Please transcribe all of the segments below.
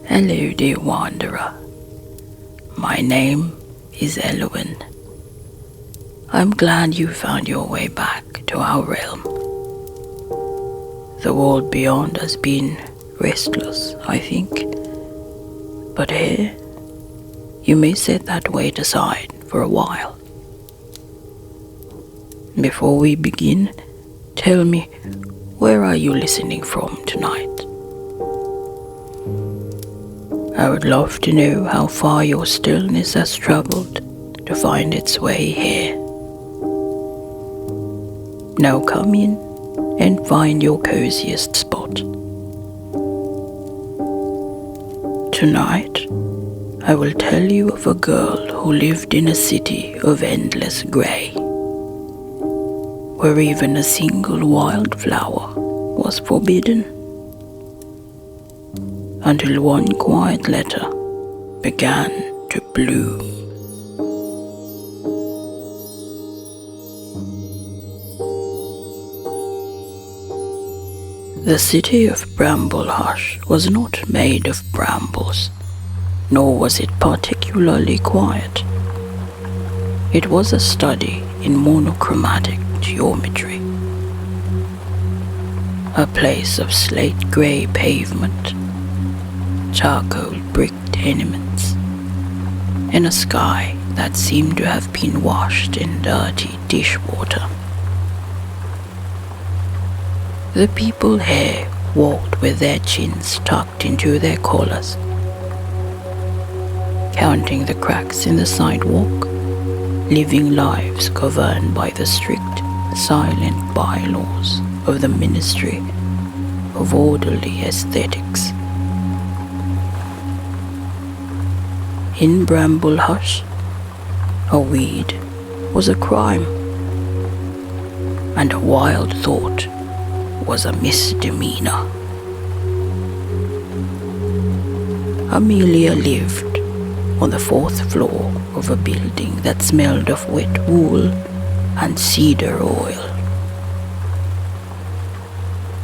Hello, dear wanderer. My name is Elwin. I'm glad you found your way back to our realm. The world beyond has been restless, I think. But here, you may set that weight aside for a while. Before we begin, tell me, where are you listening from tonight? I would love to know how far your stillness has traveled to find its way here. Now come in and find your coziest spot. Tonight, I will tell you of a girl who lived in a city of endless grey, where even a single wildflower was forbidden, until one quiet letter began to bloom. The city of Bramblehush was not made of brambles, nor was it particularly quiet. It was a study in monochromatic geometry, a place of slate-grey pavement, charcoal brick tenements, and a sky that seemed to have been washed in dirty dishwater. The people here walked with their chins tucked into their collars, counting the cracks in the sidewalk, living lives governed by the strict, silent bylaws of the Ministry of Orderly Aesthetics. In Bramblehush, a weed was a crime, and a wild thought was a misdemeanor. Amelia lived on the 4th floor of a building that smelled of wet wool and cedar oil.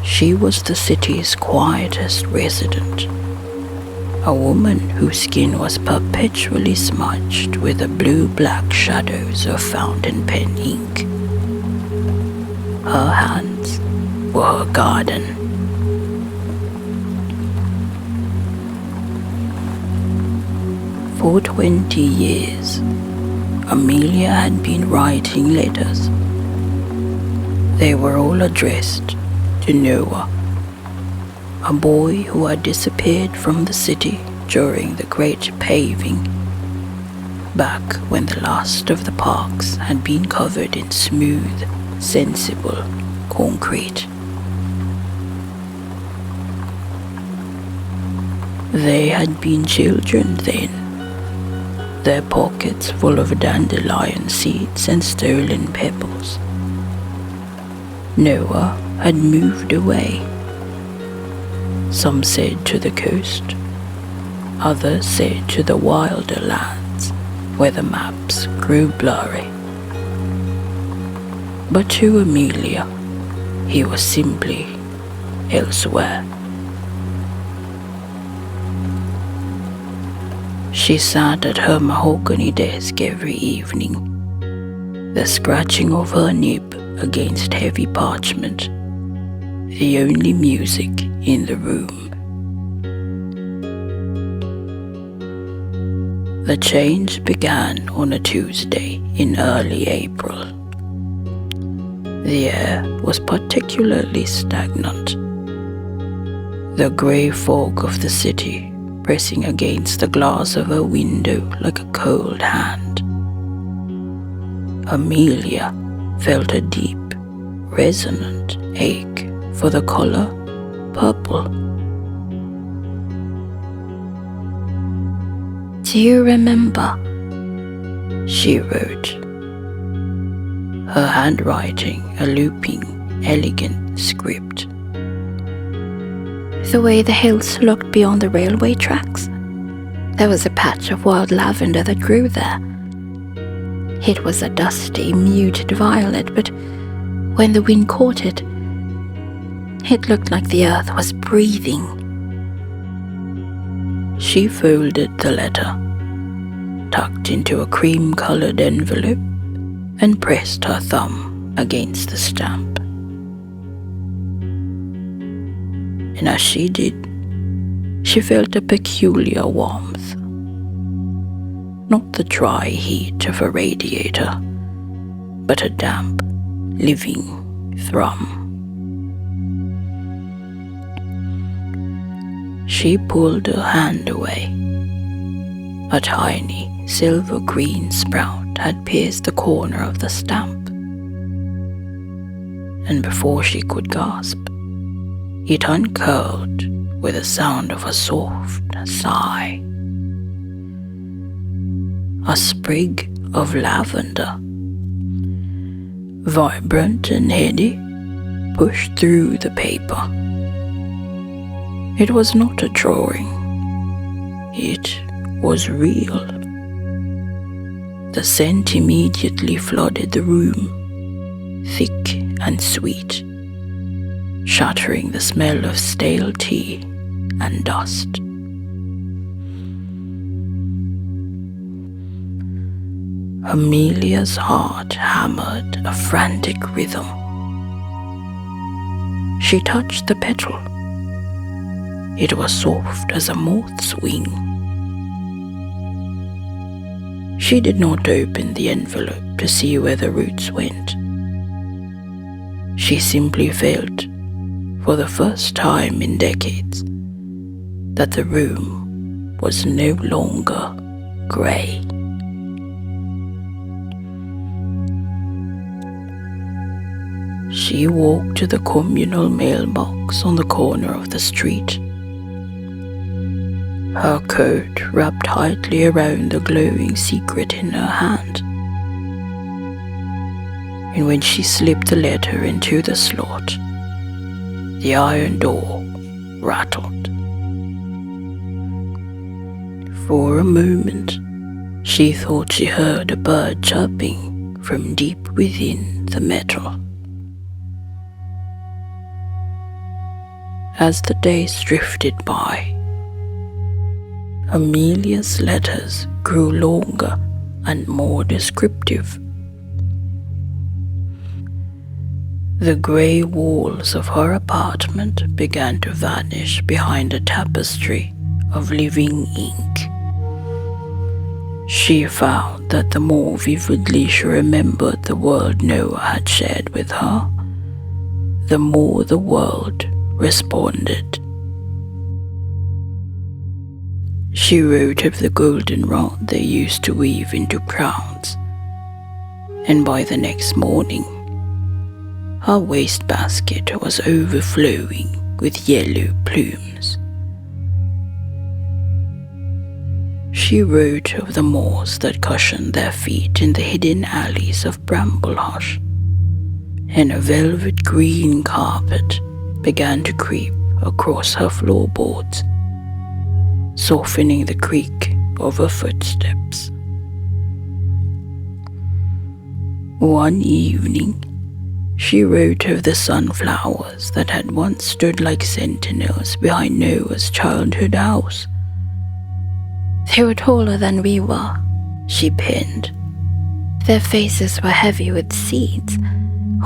She was the city's quietest resident, a woman whose skin was perpetually smudged with the blue-black shadows of fountain pen ink. Her hands were her garden. For 20 years, Amelia had been writing letters. They were all addressed to Noah, a boy who had disappeared from the city during the great paving, back when the last of the parks had been covered in smooth, sensible concrete. They had been children then, their pockets full of dandelion seeds and stolen pebbles. Noah had moved away. Some said to the coast, others said to the wilder lands where the maps grew blurry. But to Amelia, he was simply elsewhere. She sat at her mahogany desk every evening, the scratching of her nib against heavy parchment, the only music in the room. The change began on a Tuesday in early April. The air was particularly stagnant, the grey fog of the city pressing against the glass of her window like a cold hand. Amelia felt a deep, resonant ache for the color purple. "Do you remember?" she wrote, her handwriting a looping, elegant script. "The way the hills looked beyond the railway tracks? There was a patch of wild lavender that grew there. It was a dusty, muted violet, but when the wind caught it, it looked like the earth was breathing." She folded the letter, tucked into a cream-colored envelope, and pressed her thumb against the stamp. And as she did, she felt a peculiar warmth. Not the dry heat of a radiator, but a damp, living thrum. She pulled her hand away. A tiny silver-green sprout had pierced the corner of the stamp, and before she could gasp, it uncurled with the sound of a soft sigh. A sprig of lavender, vibrant and heady, pushed through the paper. It was not a drawing. It was real. The scent immediately flooded the room, thick and sweet, shattering the smell of stale tea and dust. Amelia's heart hammered a frantic rhythm. She touched the petal. It was soft as a moth's wing. She did not open the envelope to see where the roots went. She simply felt, for the first time in decades, that the room was no longer grey. She walked to the communal mailbox on the corner of the street. Her coat wrapped tightly around the glowing secret in her hand. And when she slipped the letter into the slot, the iron door rattled. For a moment, she thought she heard a bird chirping from deep within the metal. As the days drifted by, Amelia's letters grew longer and more descriptive. The grey walls of her apartment began to vanish behind a tapestry of living ink. She found that the more vividly she remembered the world Noah had shared with her, the more the world responded. She wrote of the golden rod they used to weave into crowns, and by the next morning, her wastebasket was overflowing with yellow plumes. She wrote of the moths that cushioned their feet in the hidden alleys of Bramblehush, and a velvet green carpet began to creep across her floorboards, softening the creak of her footsteps. One evening, she wrote of the sunflowers that had once stood like sentinels behind Noah's childhood house. They were taller than we were, she penned. Their faces were heavy with seeds,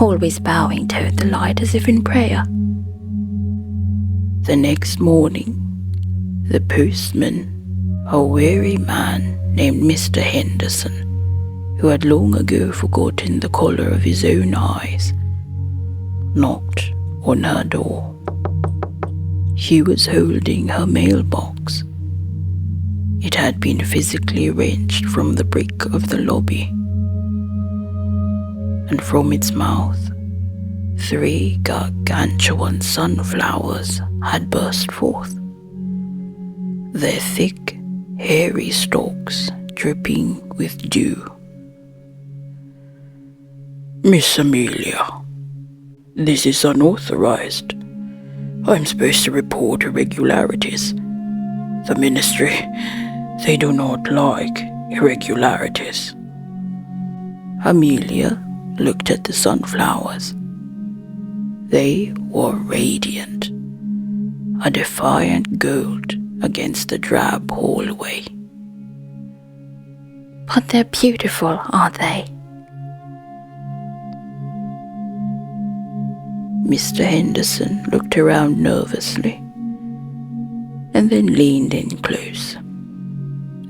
always bowing toward the light as if in prayer. The next morning, the postman, a weary man named Mr. Henderson, who had long ago forgotten the colour of his own eyes, knocked on her door. He was holding her mailbox. It had been physically wrenched from the brick of the lobby, and from its mouth, 3 gargantuan sunflowers had burst forth, their thick, hairy stalks dripping with dew. "Miss Amelia, this is unauthorized. I'm supposed to report irregularities. The ministry, they do not like irregularities." Amelia looked at the sunflowers. They were radiant, a defiant gold against the drab hallway. But they're beautiful, aren't they? Mr. Henderson looked around nervously and then leaned in close.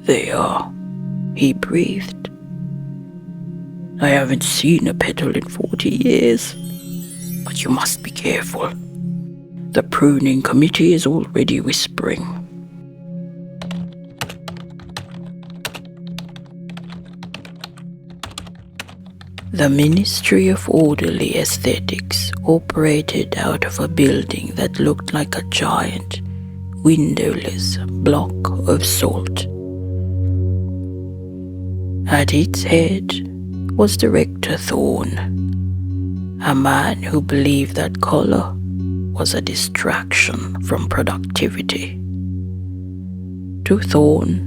"They are," he breathed. "I haven't seen a petal in 40 years, but you must be careful. The pruning committee is already whispering." The Ministry of Orderly Aesthetics operated out of a building that looked like a giant, windowless block of salt. At its head was Director Thorne, a man who believed that color was a distraction from productivity. To Thorne,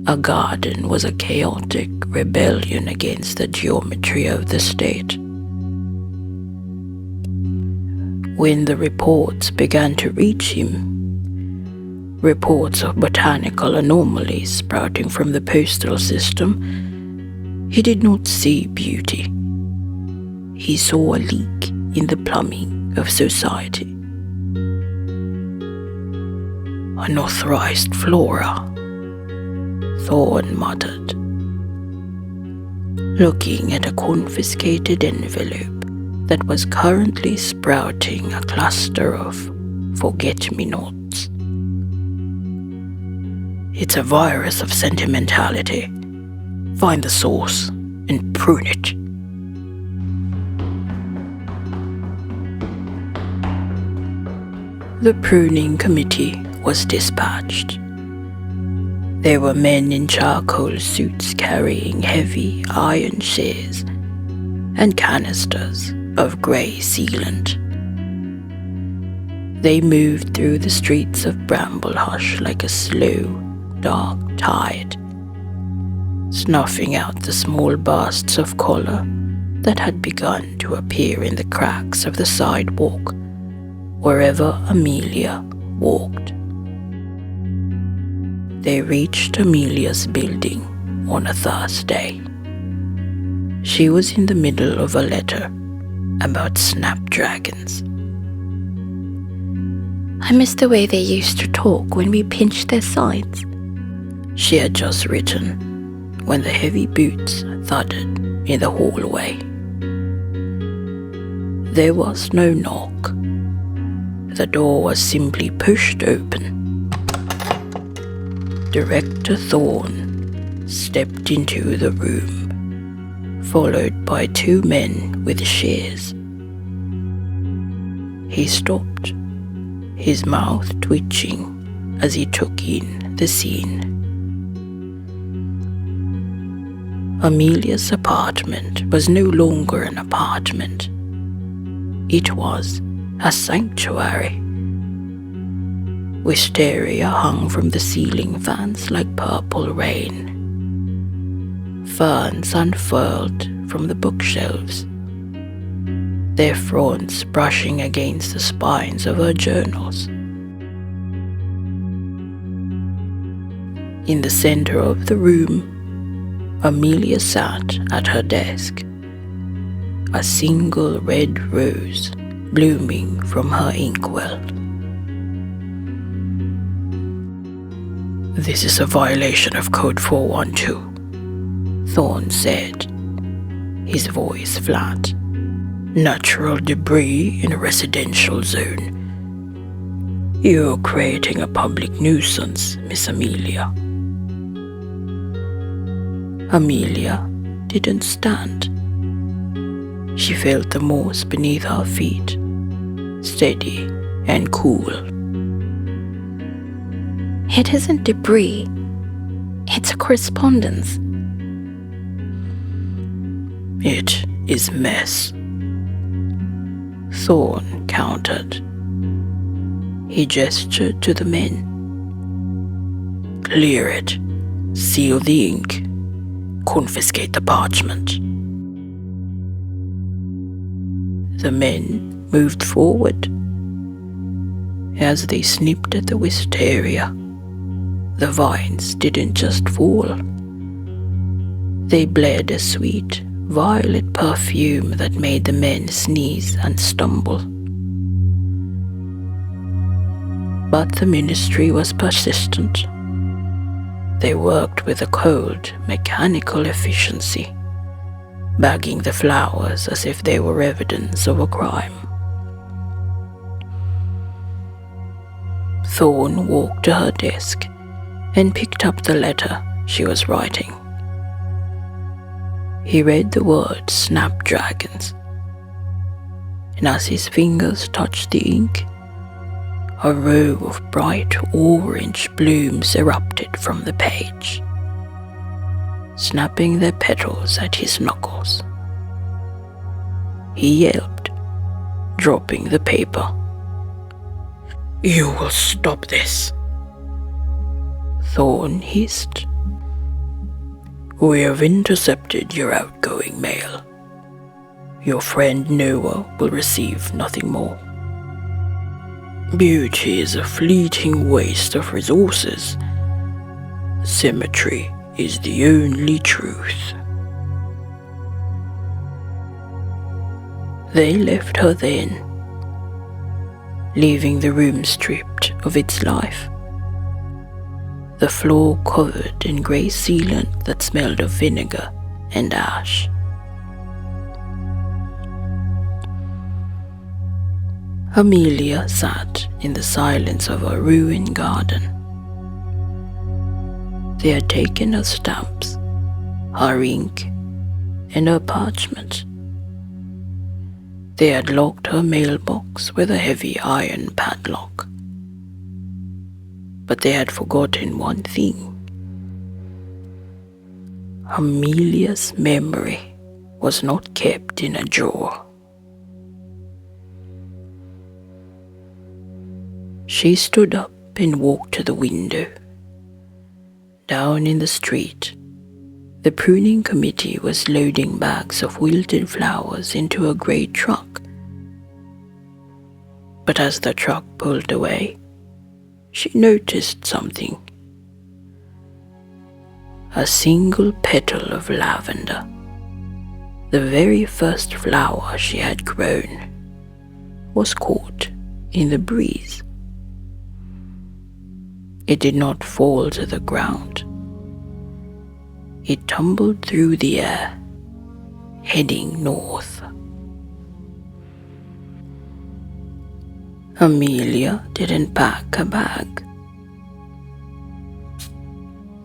a garden was a chaotic rebellion against the geometry of the state. When the reports began to reach him, reports of botanical anomalies sprouting from the postal system, he did not see beauty. He saw a leak in the plumbing of society. "Unauthorized flora," Thorne muttered, looking at a confiscated envelope that was currently sprouting a cluster of forget-me-nots. "It's a virus of sentimentality. Find the source and prune it." The pruning committee was dispatched. There were men in charcoal suits carrying heavy iron shears and canisters of grey sealant. They moved through the streets of Bramblehush like a slow, dark tide, snuffing out the small bursts of colour that had begun to appear in the cracks of the sidewalk wherever Amelia walked. They reached Amelia's building on a Thursday. She was in the middle of a letter about snapdragons. "I miss the way they used to talk when we pinched their sides," she had just written when the heavy boots thudded in the hallway. There was no knock. The door was simply pushed open. Director Thorne stepped into the room, followed by two men with shears. He stopped, his mouth twitching as he took in the scene. Amelia's apartment was no longer an apartment. It was a sanctuary. Wisteria hung from the ceiling fans like purple rain. Ferns unfurled from the bookshelves, their fronds brushing against the spines of her journals. In the center of the room, Amelia sat at her desk, a single red rose blooming from her inkwell. "This is a violation of Code 412, Thorne said, his voice flat. "Natural debris in a residential zone. You're creating a public nuisance, Miss Amelia." Amelia didn't stand. She felt the moss beneath her feet, steady and cool. "It isn't debris. It's a correspondence." "It is mess," Thorne countered. He gestured to the men. "Clear it. Seal the ink. Confiscate the parchment." The men moved forward. As they snipped at the wisteria, The vines didn't just fall. They bled a sweet, violet perfume that made the men sneeze and stumble. But the ministry was persistent. They worked with a cold, mechanical efficiency, bagging the flowers as if they were evidence of a crime. Thorn walked to her desk and picked up the letter she was writing. He read the word snapdragons, and as his fingers touched the ink, a row of bright orange blooms erupted from the page, snapping their petals at his knuckles. He yelped, dropping the paper. "You will stop this," Thorn hissed. "We have intercepted your outgoing mail. Your friend Noah will receive nothing more. Beauty is a fleeting waste of resources. Symmetry is the only truth." They left her then, leaving the room stripped of its life. The floor covered in grey sealant that smelled of vinegar and ash. Amelia sat in the silence of her ruined garden. They had taken her stamps, her ink, and her parchment. They had locked her mailbox with a heavy iron padlock. But they had forgotten one thing. Amelia's memory was not kept in a drawer. She stood up and walked to the window. Down in the street, the pruning committee was loading bags of wilted flowers into a grey truck. But as the truck pulled away, she noticed something. A single petal of lavender, the very first flower she had grown, was caught in the breeze. It did not fall to the ground. It tumbled through the air, heading north. Amelia didn't pack a bag.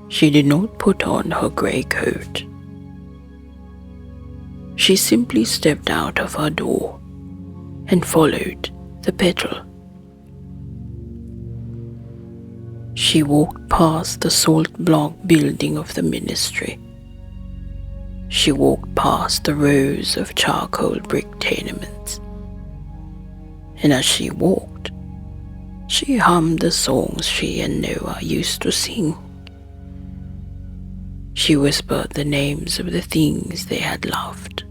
She did not put on her grey coat. She simply stepped out of her door and followed the petal. She walked past the salt block building of the ministry. She walked past the rows of charcoal brick tenements. And as she walked, she hummed the songs she and Noah used to sing. She whispered the names of the things they had loved.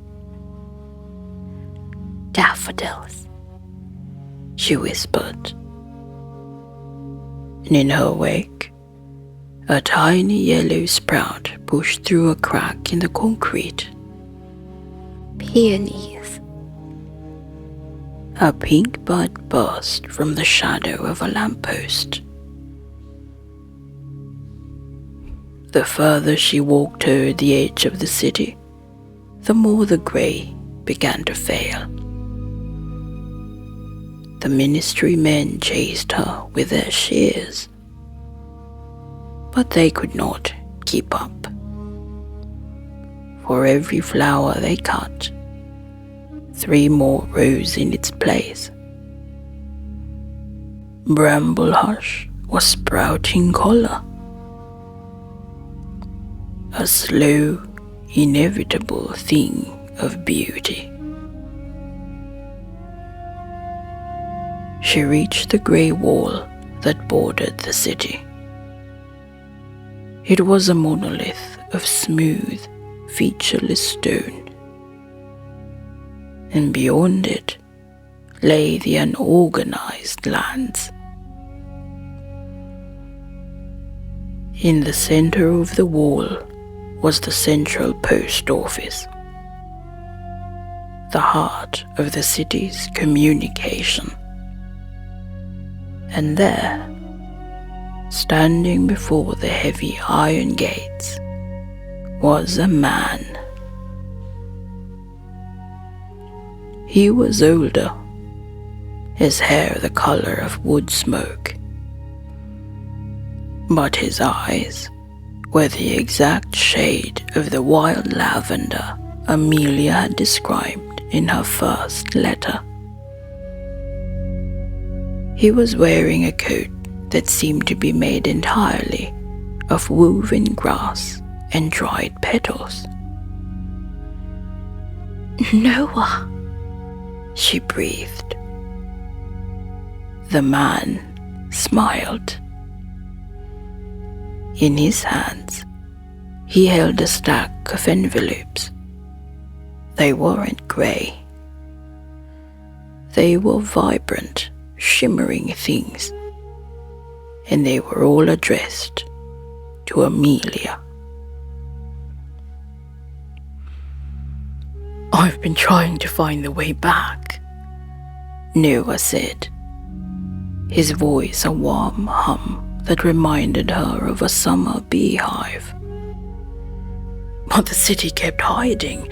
"Daffodils," she whispered. And in her wake, a tiny yellow sprout pushed through a crack in the concrete. "Peonies." A pink bud burst from the shadow of a lamppost. The further she walked toward the edge of the city, the more the grey began to fail. The ministry men chased her with their shears, but they could not keep up. For every flower they cut, 3 more rose in its place. Bramblehush was sprouting color. A slow, inevitable thing of beauty. She reached the grey wall that bordered the city. It was a monolith of smooth, featureless stone. And beyond it lay the unorganized lands. In the center of the wall was the central post office, the heart of the city's communication. And there, standing before the heavy iron gates, was a man. He was older, his hair the color of wood smoke, but his eyes were the exact shade of the wild lavender Amelia had described in her first letter. He was wearing a coat that seemed to be made entirely of woven grass and dried petals. "Noah," she breathed. The man smiled. In his hands, he held a stack of envelopes. They weren't grey. They were vibrant, shimmering things, and they were all addressed to Amelia. "I've been trying to find the way back," Noah said, his voice a warm hum that reminded her of a summer beehive. "But the city kept hiding.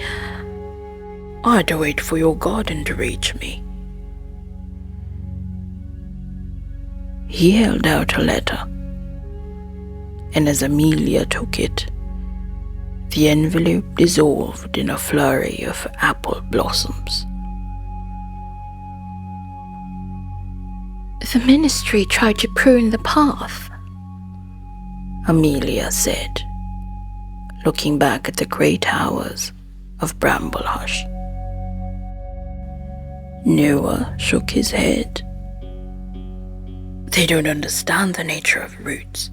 I had to wait for your garden to reach me." He held out a letter, and as Amelia took it, the envelope dissolved in a flurry of apple blossoms. "The ministry tried to prune the path," Amelia said, looking back at the grey towers of Bramblehush. Noah shook his head. "They don't understand the nature of roots.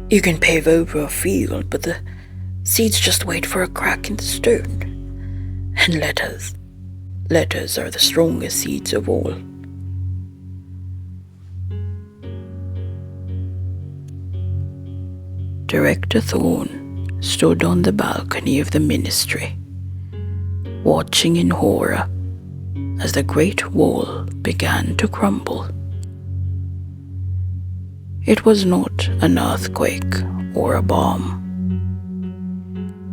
You can pave over a field, but the seeds just wait for a crack in the stone. And letters are the strongest seeds of all." Director Thorne stood on the balcony of the ministry, watching in horror as the great wall began to crumble. It was not an earthquake or a bomb.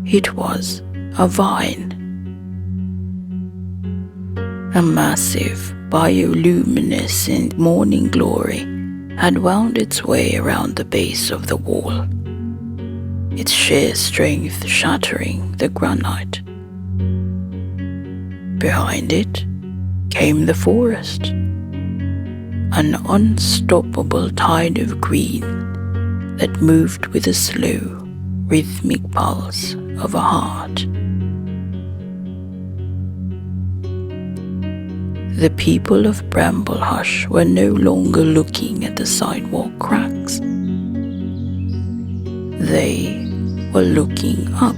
It was a vine. A massive bioluminescent morning glory had wound its way around the base of the wall, its sheer strength shattering the granite. Behind it came the forest, an unstoppable tide of green that moved with the slow, rhythmic pulse of a heart. The people of Bramblehush were no longer looking at the sidewalk cracks. They were looking up.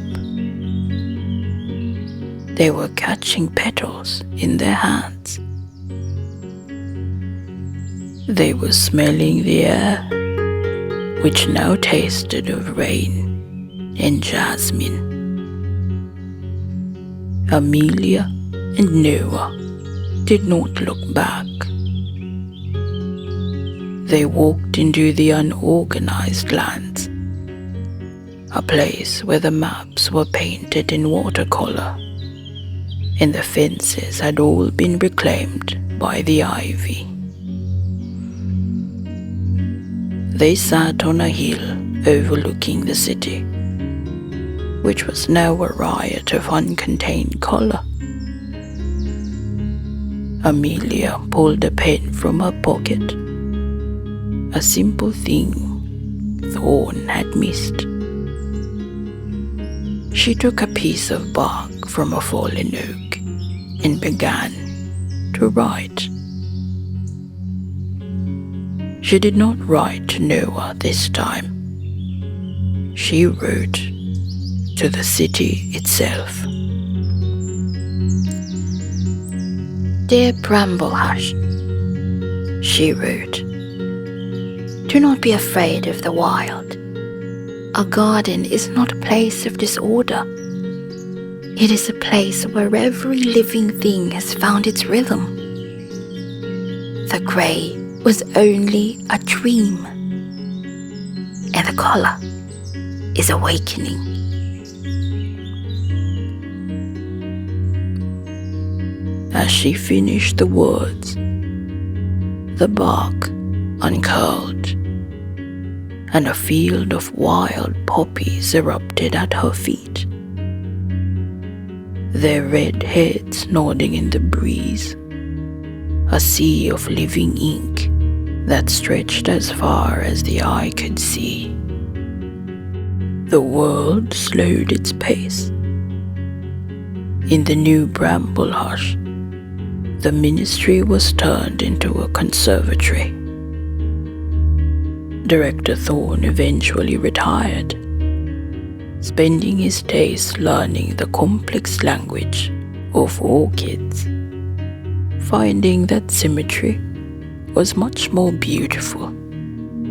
They were catching petals in their hands. They were smelling the air, which now tasted of rain and jasmine. Amelia and Noah did not look back. They walked into the unorganized lands, a place where the maps were painted in watercolor, and the fences had all been reclaimed by the ivy. They sat on a hill overlooking the city, which was now a riot of uncontained color. Amelia pulled a pen from her pocket, a simple thing Thorne had missed. She took a piece of bark from a fallen oak and began to write. She did not write to Noah this time. She wrote to the city itself. "Dear Bramblehush," she wrote, "do not be afraid of the wild. A garden is not a place of disorder. It is a place where every living thing has found its rhythm. The grey was only a dream, and the colour is awakening. As she finished the words, the bark uncurled, and a field of wild poppies erupted at her feet, their red heads nodding in the breeze, a sea of living ink that stretched as far as the eye could see. The world slowed its pace. In the new Bramblehush, the ministry was turned into a conservatory. Director Thorne eventually retired, spending his days learning the complex language of orchids, finding that symmetry was much more beautiful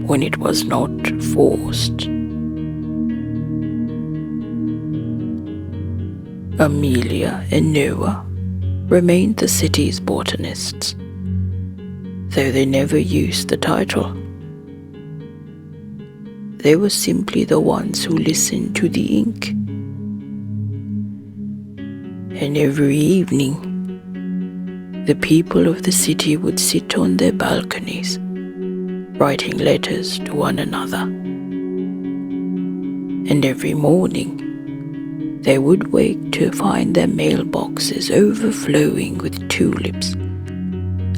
when it was not forced. Amelia and Noah remained the city's botanists, though they never used the title. They were simply the ones who listened to the ink. And every evening, the people of the city would sit on their balconies, writing letters to one another. And every morning, they would wake to find their mailboxes overflowing with tulips,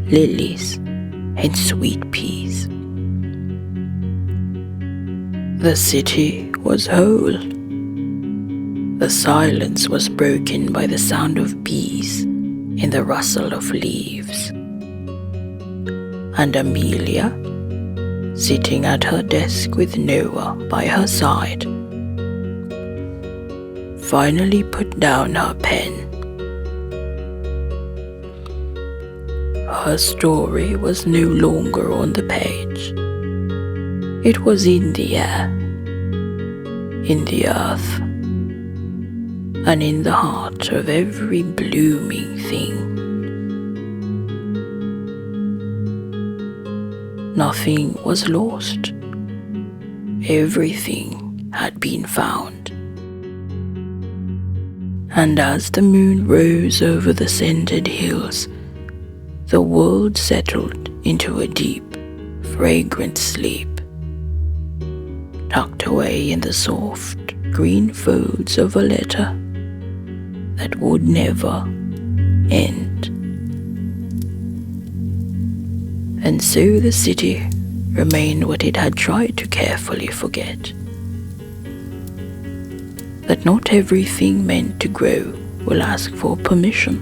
lilies, and sweet peas. The city was whole. The silence was broken by the sound of bees and the rustle of leaves. And Amelia, sitting at her desk with Noah by her side, finally put down her pen. Her story was no longer on the page. It was in the air, in the earth, and in the heart of every blooming thing. Nothing was lost. Everything had been found. And as the moon rose over the scented hills, the world settled into a deep, fragrant sleep, tucked away in the soft, green folds of a letter that would never end. And so the city remained what it had tried to carefully forget. That not everything meant to grow will ask for permission.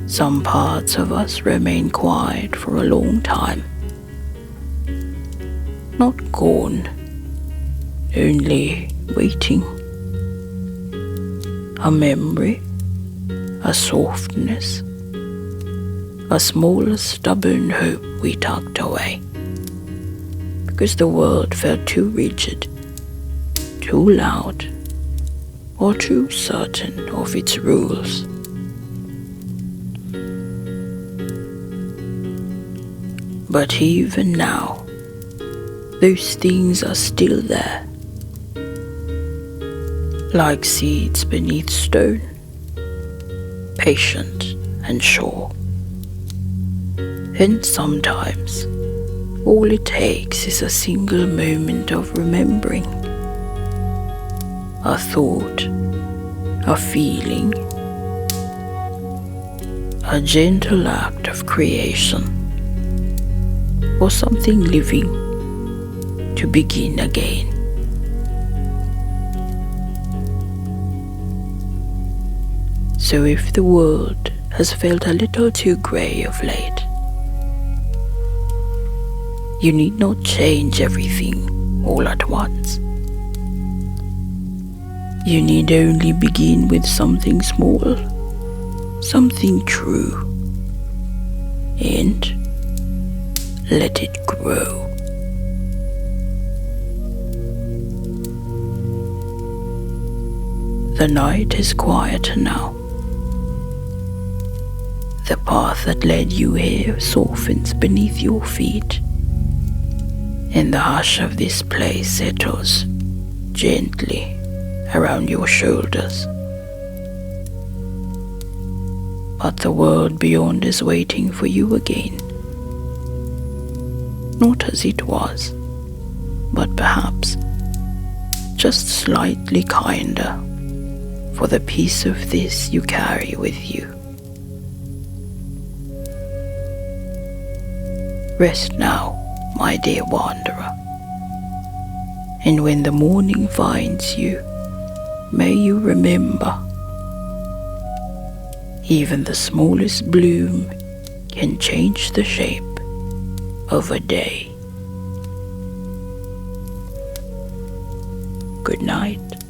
Some parts of us remain quiet for a long time. Not gone, only waiting. A memory, a softness, a small stubborn hope we tucked away, because the world felt too rigid, too loud, or too certain of its rules. But even now, those things are still there, like seeds beneath stone, patient and sure. And sometimes, all it takes is a single moment of remembering, a thought, a feeling, a gentle act of creation, or something living to begin again. So if the world has felt a little too grey of late, you need not change everything all at once. You need only begin with something small, something true, and let it grow. The night is quieter now. The path that led you here softens beneath your feet, and the hush of this place settles gently around your shoulders. But the world beyond is waiting for you again. Not as it was, but perhaps just slightly kinder for the piece of this you carry with you. Rest now, my dear wanderer, and when the morning finds you, may you remember, even the smallest bloom can change the shape of a day. Good night.